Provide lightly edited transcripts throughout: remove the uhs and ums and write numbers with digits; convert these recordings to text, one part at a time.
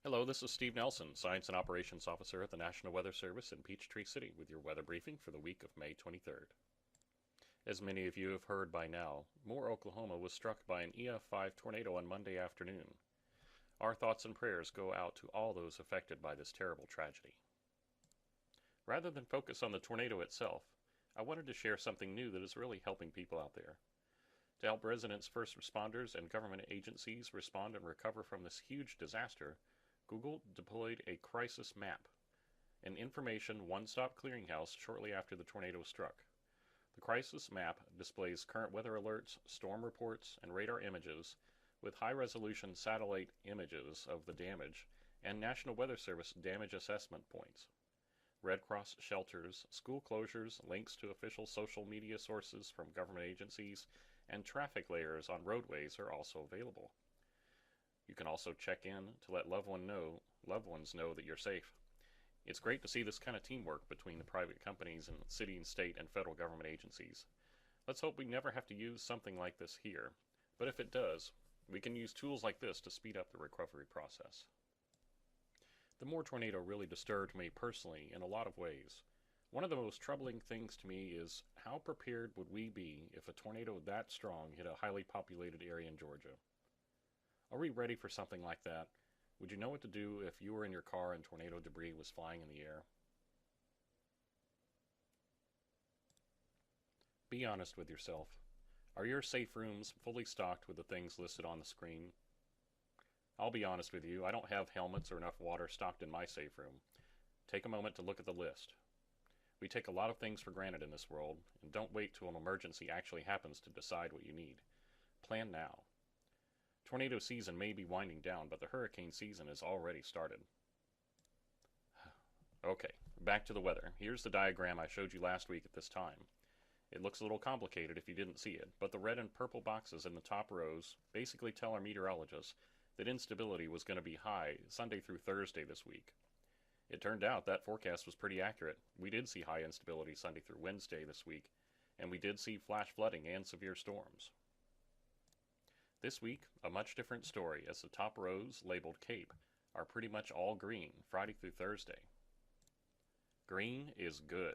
Hello, this is Steve Nelson, Science and Operations Officer at the National Weather Service in Peachtree City with your weather briefing for the week of May 23rd. As many of you have heard by now, Moore, Oklahoma was struck by an EF5 tornado on Monday afternoon. Our thoughts and prayers go out to all those affected by this terrible tragedy. Rather than focus on the tornado itself, I wanted to share something new that is really helping people out there. To help residents, first responders, and government agencies respond and recover from this huge disaster, Google deployed a crisis map, an information one-stop clearinghouse shortly after the tornado struck. The crisis map displays current weather alerts, storm reports, and radar images with high-resolution satellite images of the damage and National Weather Service damage assessment points. Red Cross shelters, school closures, links to official social media sources from government agencies, and traffic layers on roadways are also available. You can also check in to let loved ones know that you're safe. It's great to see this kind of teamwork between the private companies and city and state and federal government agencies. Let's hope we never have to use something like this here, but if it does, we can use tools like this to speed up the recovery process. The Moore tornado really disturbed me personally in a lot of ways. One of the most troubling things to me is how prepared would we be if a tornado that strong hit a highly populated area in Georgia? Are we ready for something like that? Would you know what to do if you were in your car and tornado debris was flying in the air? Be honest with yourself. Are your safe rooms fully stocked with the things listed on the screen? I'll be honest with you, I don't have helmets or enough water stocked in my safe room. Take a moment to look at the list. We take a lot of things for granted in this world, and don't wait till an emergency actually happens to decide what you need. Plan now. Tornado season may be winding down, but the hurricane season has already started. Okay, back to the weather. Here's the diagram I showed you last week at this time. It looks a little complicated if you didn't see it, but the red and purple boxes in the top rows basically tell our meteorologists that instability was going to be high Sunday through Thursday this week. It turned out that forecast was pretty accurate. We did see high instability Sunday through Wednesday this week, and we did see flash flooding and severe storms. This week, a much different story as the top rows, labeled Cape, are pretty much all green Friday through Thursday. Green is good.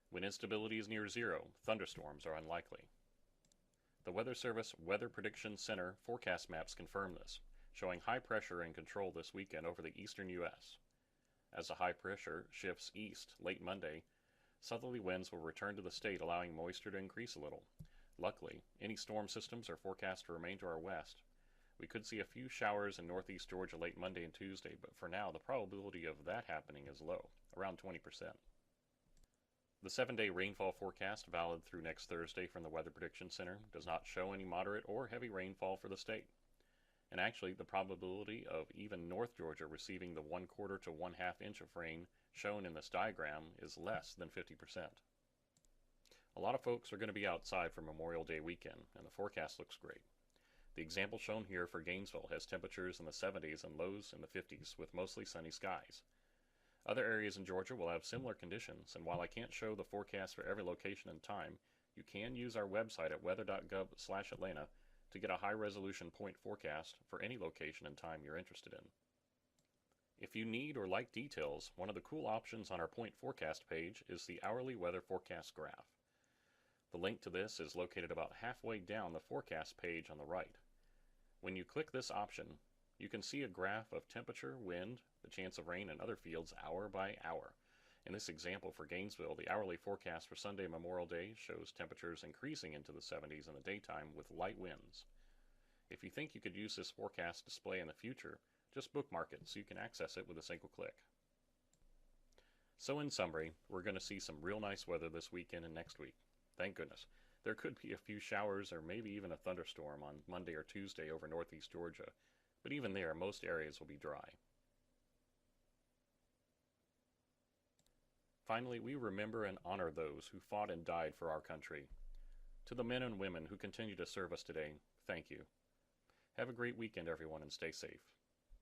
When instability is near zero, thunderstorms are unlikely. The Weather Service Weather Prediction Center forecast maps confirm this, showing high pressure in control this weekend over the eastern U.S. As the high pressure shifts east late Monday, southerly winds will return to the state, allowing moisture to increase a little. Luckily, any storm systems are forecast to remain to our west. We could see a few showers in northeast Georgia late Monday and Tuesday, but for now the probability of that happening is low, around 20%. The 7-day rainfall forecast, valid through next Thursday from the Weather Prediction Center, does not show any moderate or heavy rainfall for the state. And actually, the probability of even North Georgia receiving the 1/4 to 1/2 inch of rain shown in this diagram is less than 50%. A lot of folks are going to be outside for Memorial Day weekend, and the forecast looks great. The example shown here for Gainesville has temperatures in the 70s and lows in the 50s with mostly sunny skies. Other areas in Georgia will have similar conditions, and while I can't show the forecast for every location and time, you can use our website at weather.gov/Atlanta to get a high-resolution point forecast for any location and time you're interested in. If you need or like details, one of the cool options on our point forecast page is the hourly weather forecast graph. The link to this is located about halfway down the forecast page on the right. When you click this option, you can see a graph of temperature, wind, the chance of rain, and other fields hour by hour. In this example for Gainesville, the hourly forecast for Sunday Memorial Day shows temperatures increasing into the 70s in the daytime with light winds. If you think you could use this forecast display in the future, just bookmark it so you can access it with a single click. So in summary, we're going to see some real nice weather this weekend and next week. Thank goodness. There could be a few showers or maybe even a thunderstorm on Monday or Tuesday over northeast Georgia, but even there, most areas will be dry. Finally, we remember and honor those who fought and died for our country. To the men and women who continue to serve us today, thank you. Have a great weekend, everyone, and stay safe.